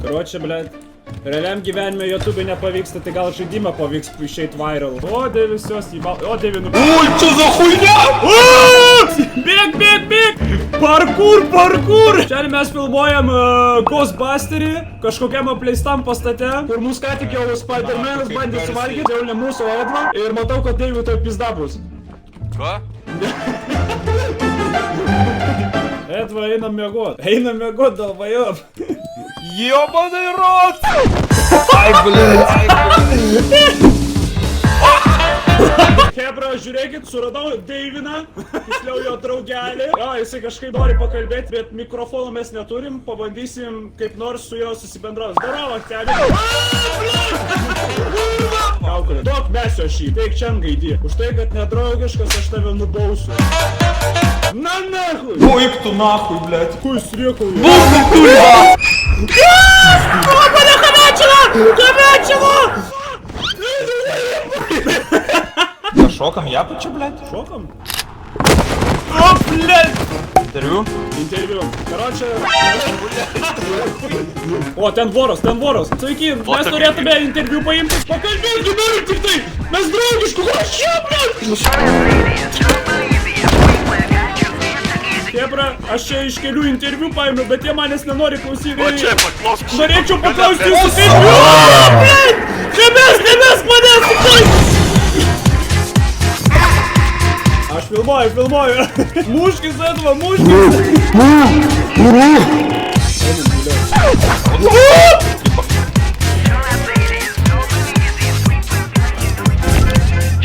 Короче, блядь. Realiam gyvenime YouTube nepavyksta, tai gal žaidimą pavyks išeit viral. O, Deivis jos įval... O, Deivis nu... Ой, что за хуйня? Bėg! Parkour! Šiandien mes filmuojam Ghostbusterį kažkokiam apleistam pastate, kur mus ką tik jau Spider-Manas bandė suvalgyti, jau ne mūsų Edva, ir matau, kad Deiviui tai pizda bus. Ką? Edva, einam miegot, dalvajop. Ёбаный рот! Ай, блядь! Hebra, žiūrėkit, suradau Deiviną, tiksliau jo draugelį. Jo, jisai kažkaip nori pakalbėti, bet mikrofono mes neturim, pabandysim kaip nors su juo susibendrauti. Darova, keli. Kaukulė, duok mesio šį, teik čia gaidį. Už tai, kad nedraugiškas, aš tave nubausiu. На нахуй! Ой, кто нахуй, блядь? Какой срекал я? Бог ты тульва! Хомячило! За шоком я почему, блядь? Шоком? О, блядь! Интервью? Интервью. Короче... О, ten voras. Sveiki, mes norėtume interviu paimti. Pakalbėti noriu tik tai! Mes draugiškų, aš čia, blядь! Hebra, aš čia iš kelių interviu paėmiau, bet jie manęs nenori klausyti. O čia paklausk. Norėčiau paklausti jūsų interviu. Nemes manęs tik tai. Aš filmuoju. Muškis, Edva, muškis.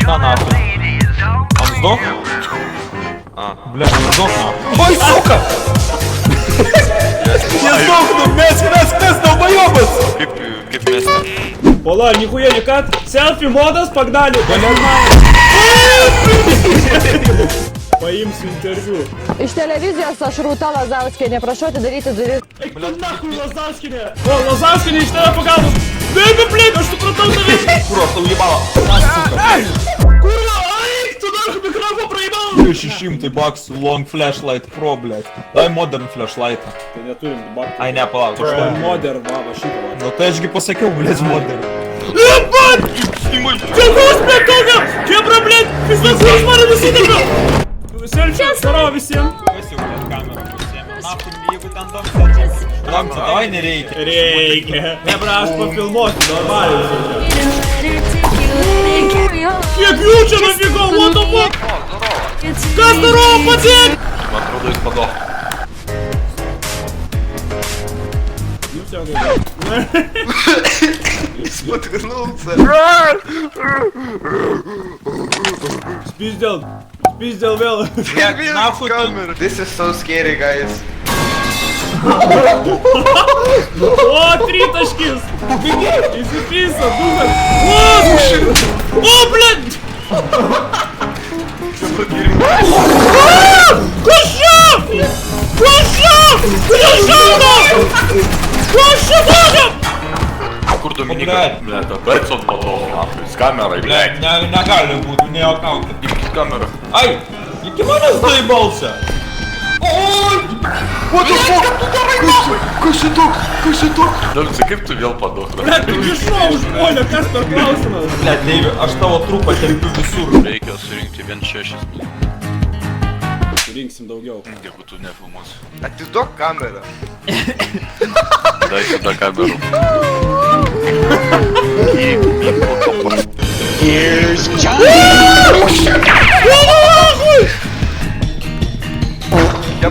На нахуй. Он сдох? Бля, он сдох нахуй. Ой, сука! Я сдохну, мяс, долбоёбас! Kaip mes. Ола, нихуя не кат. Селфи модас, погнали. Paimsiu interviu. Iš televizijos aš Rūta Lazauskienė, prašau atidaryti duris. Eik tu nahui, Lazauskienė! O, Lazauskienė, iš tave pagalbos! Bėga, blėg, aš supratau tave! Кура, что уебала? На, сука! Kurva, eik, tu nahui mikrofą praimau! 1600 бакс, long flashlight pro, блядь. Дай modern flashlight. Tai neturim baktų. Ai, ne, palauk, tu Tai что? modern, va, šitą. Ну tai ašgi pasakiau, блядь, modern. Ебать! Чего спекога? Hebra, блядь, пиздец, aš mane nusidėmiau! Селфи, здорово visiem! Пусть, блядь, камеру пустим. Нахуй, jeigu ten dom sėdžiasi. Lamca, davai nereikia. Reikia. Hebra, aš pafilmuosiu, normaliai. Kiek jų čia nafigau, what the fuck? Kas здорово, padėk? Man atrodo, jis padох. Ну все, говорю. Споткнулся. Спиздил вел. Я вижу нахуй тут. камеру. This is so scary, guys. О, 3 точки. Изуписа, духа. О, блядь. Куша! Kur Dominika? Блядь, Бэтсон подох, нахуй, с камерой, блядь. Блядь, неgali būtų, ne аккаунтą. Имки камера. Ай, iki manęs заебался. Ой! What the fuck? Kas čia toks? Дольце, kaip tu vėl подох? Блядь, ты шо už поля, kas per klausimas? Блядь, Deivi, aš tavo trupą tempiu visur. Reikia surinkti vien 6. Surinksim daugiau. Jeigu tu nefilmuosi. Atiduok kamerą. Dai tada kamerų.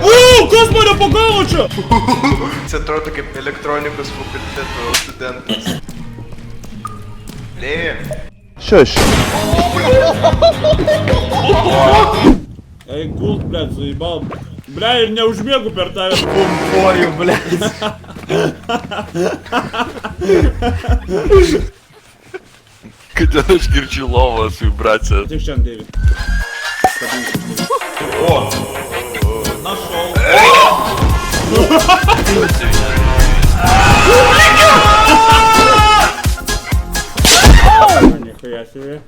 O, kas mane pagavo čia? Jis atrodo kaip elektronikos fakulteto studentas. Lėja. Эй, гулт, блядь, заебал. Бля, я не užmiegu per tave. Pumpuoju, blядь. Kodėl aš girdžiu lovą su vibracija? Tik šiandien, David. О, нашел. Нихуя себе.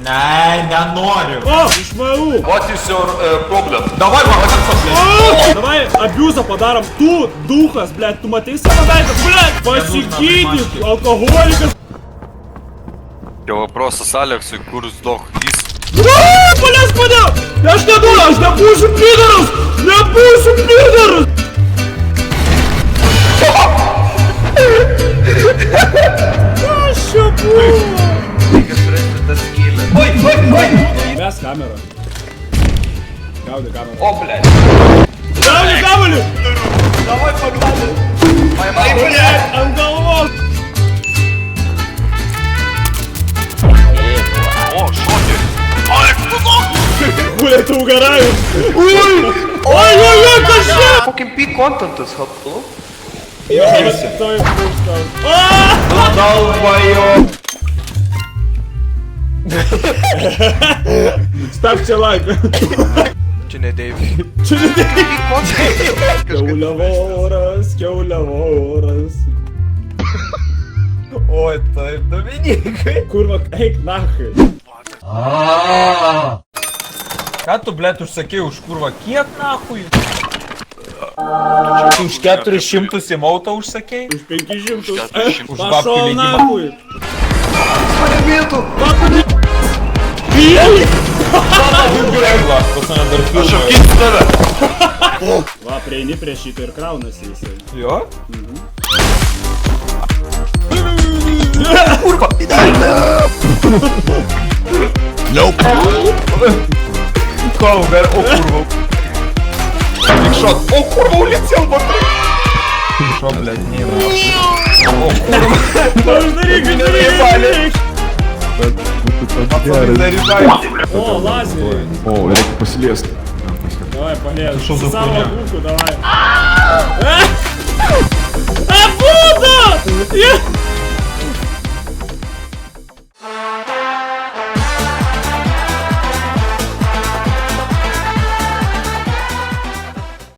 Не, nenoriu. O, iš СВУ. What is your problem? Давай, магазин пошли. Давай абьюза подаром. Ту, духас, блядь, tu matei savo veidą, блядь, pasigydyk, alkoholikas. Čia вопрос Aleksui, kur sdok jis. Блядь, padėjau, aš neduodu, aš nebūsiu pidaras, nebūsiu pidaras. Kas čia buvo? Ой, ой, ой. Mes kamerą. Gaudai kamerą. О, блядь. Gaudai kamerį! Давай, погнали. Блядь, ant galvos! O, šokė. Aleks, tu dok! Хуля, ты угораешь? Ой, kas čia? Fucking peak content is hot, no? Стой, пушка. Долбоёб. Ставьте лайк. Čia ne Dave. Čia ne tai? Peak content. Kiauliavoras. Ой, taip, Dominikai. Kurva, eik nahai. Ką tu, blėt, užsakei už kurvą? Kiek nahui? Už 400 į mautą užsakei? Už 500. 400. Už babkių Пошел leidimą. нахуй. Віту. Gregla, pas mane dar Aš filmuoja. apginsiu tave. Va, prieini prie šito ir kraunasi jisai. Jo? Кого, о курва. Шот. О, курва, улетел, батрей. Шо, блядь, не Пождари, заряжайте. О, лази. О, Эрик Василевский. Давай, полез. Что за Самого хуйня? руку, давай.